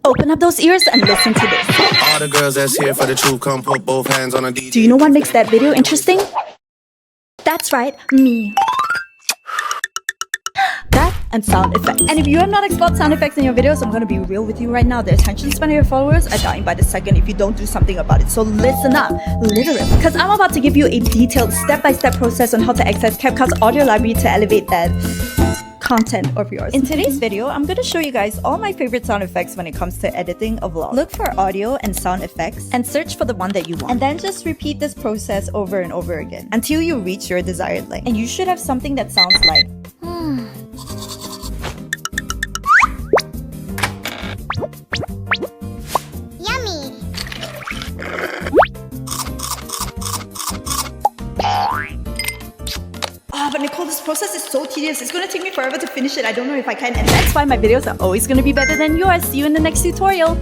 Open up those ears and listen to this. All the girls that's here for the truth, come put both hands on a DJ. Do you know what makes that video interesting? That's right, me. That and sound effects. And if you have not explored sound effects in your videos, I'm gonna be real with you right now. The attention span of your followers are dying by the second if you don't do something about it. So listen up, literally. Because I'm about to give you a detailed step-by-step process on how to access CapCut's audio library to elevate that content of yours. In today's video, I'm going to show you guys all my favorite sound effects when it comes to editing a vlog. Look for audio and sound effects and search for the one that you want. And then just repeat this process over and over again until you reach your desired length. And you should have something that sounds like Yummy! but Nicole, this process is so tedious. It's gonna take me forever to finish it. I don't know if I can, and that's why my videos are always gonna be better than yours. See you in the next tutorial.